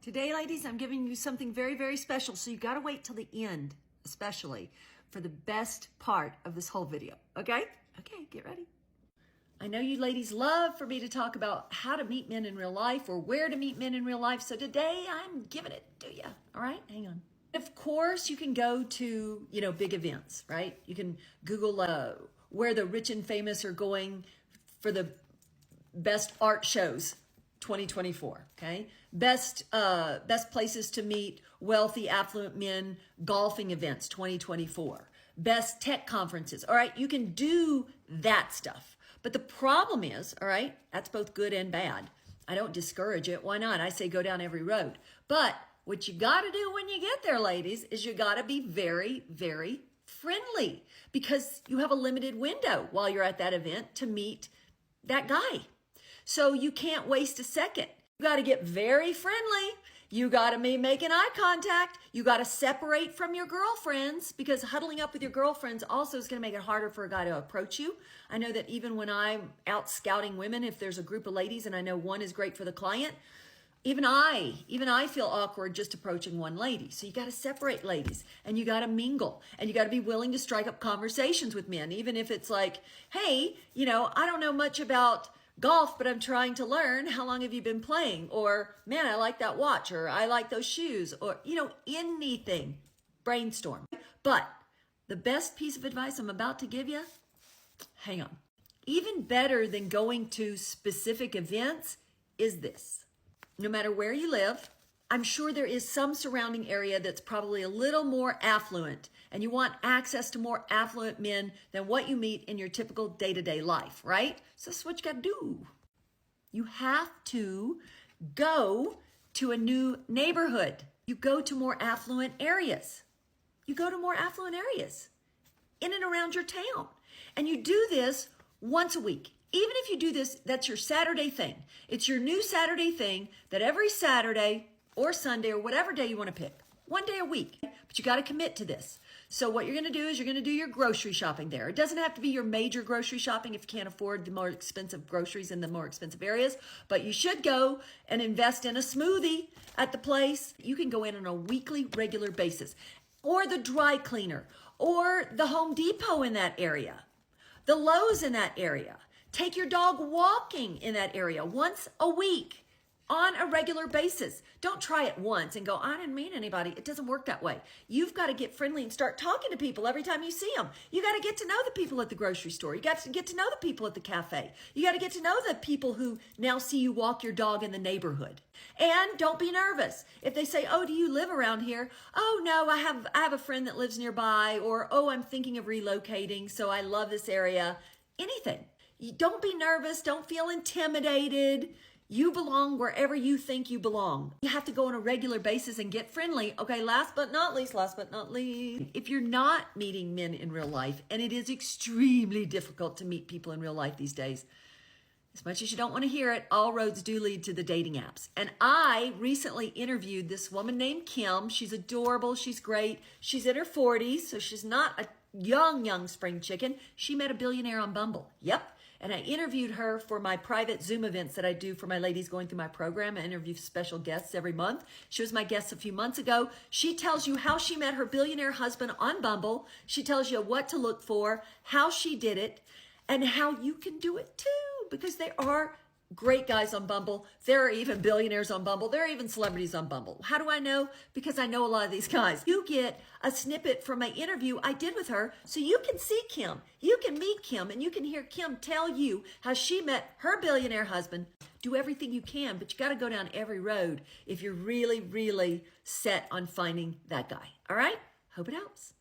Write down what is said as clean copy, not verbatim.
Today, ladies, I'm giving you something very, very special. So you got to wait till the end, especially for the best part of this whole video. Okay? Okay, get ready. I know you ladies love for me to talk about how to meet men in real life or where to meet men in real life. So today I'm giving it to you. All right? Hang on. Of course, you can go to, big events, right? You can Google where the rich and famous are going for the best art shows 2024, okay? Best places to meet wealthy, affluent men, golfing events 2024. Best tech conferences. All right, you can do that stuff. But the problem is, all right, that's both good and bad. I don't discourage it. Why not? I say go down every road. But what you got to do when you get there, ladies, is you got to be very, very friendly because you have a limited window while you're at that event to meet that guy. So you can't waste a second. You got to get very friendly. You got to be making eye contact. You got to separate from your girlfriends because huddling up with your girlfriends also is going to make it harder for a guy to approach you. I know that even when I'm out scouting women, if there's a group of ladies and I know one is great for the client, even I feel awkward just approaching one lady. So you got to separate ladies and you got to mingle and you got to be willing to strike up conversations with men. Even if it's like, hey, I don't know much about golf, but I'm trying to learn. How long have you been playing? Or, man, I like that watch, or I like those shoes, or, anything. Brainstorm. But the best piece of advice I'm about to give you, hang on. Even better than going to specific events is this. No matter where you live, I'm sure there is some surrounding area that's probably a little more affluent, and you want access to more affluent men than what you meet in your typical day-to-day life, right? So that's what you got to do. You have to go to a new neighborhood. You go to more affluent areas. You go to more affluent areas in and around your town. And you do this once a week. Even if you do this, that's your Saturday thing. It's your new Saturday thing that every Saturday or Sunday or whatever day you want to pick, one day a week, but you got to commit to this. So what you're going to do is you're going to do your grocery shopping there. It doesn't have to be your major grocery shopping if you can't afford the more expensive groceries in the more expensive areas, but you should go and invest in a smoothie at the place. You can go in on a weekly, regular basis, or the dry cleaner, or the Home Depot in that area, the Lowe's in that area. Take your dog walking in that area once a week on a regular basis. Don't try it once and go, I didn't meet anybody. It doesn't work that way. You've got to get friendly and start talking to people every time you see them. You got to get to know the people at the grocery store. You got to get to know the people at the cafe. You got to get to know the people who now see you walk your dog in the neighborhood. And don't be nervous. If they say, oh, do you live around here? Oh, no, I have a friend that lives nearby. Or, oh, I'm thinking of relocating, so I love this area. Anything. Don't be nervous. Don't feel intimidated. You belong wherever you think you belong. You have to go on a regular basis and get friendly. Okay, last but not least, if you're not meeting men in real life, and it is extremely difficult to meet people in real life these days, as much as you don't want to hear it, all roads do lead to the dating apps. And I recently interviewed this woman named Kim. She's adorable. She's great. She's in her 40s, so she's not a young spring chicken. She met a billionaire on Bumble. Yep. And I interviewed her for my private Zoom events that I do for my ladies going through my program. I interview special guests every month. She was my guest a few months ago. She tells you how she met her billionaire husband on Bumble. She tells you what to look for, how she did it, and how you can do it too. Because there are great guys on Bumble. There are even billionaires on Bumble. There are even celebrities on Bumble. How do I know? Because I know a lot of these guys. You get a snippet from my interview I did with her so you can see Kim. You can meet Kim and you can hear Kim tell you how she met her billionaire husband. Do everything you can, but you got to go down every road if you're really, really set on finding that guy. All right? Hope it helps.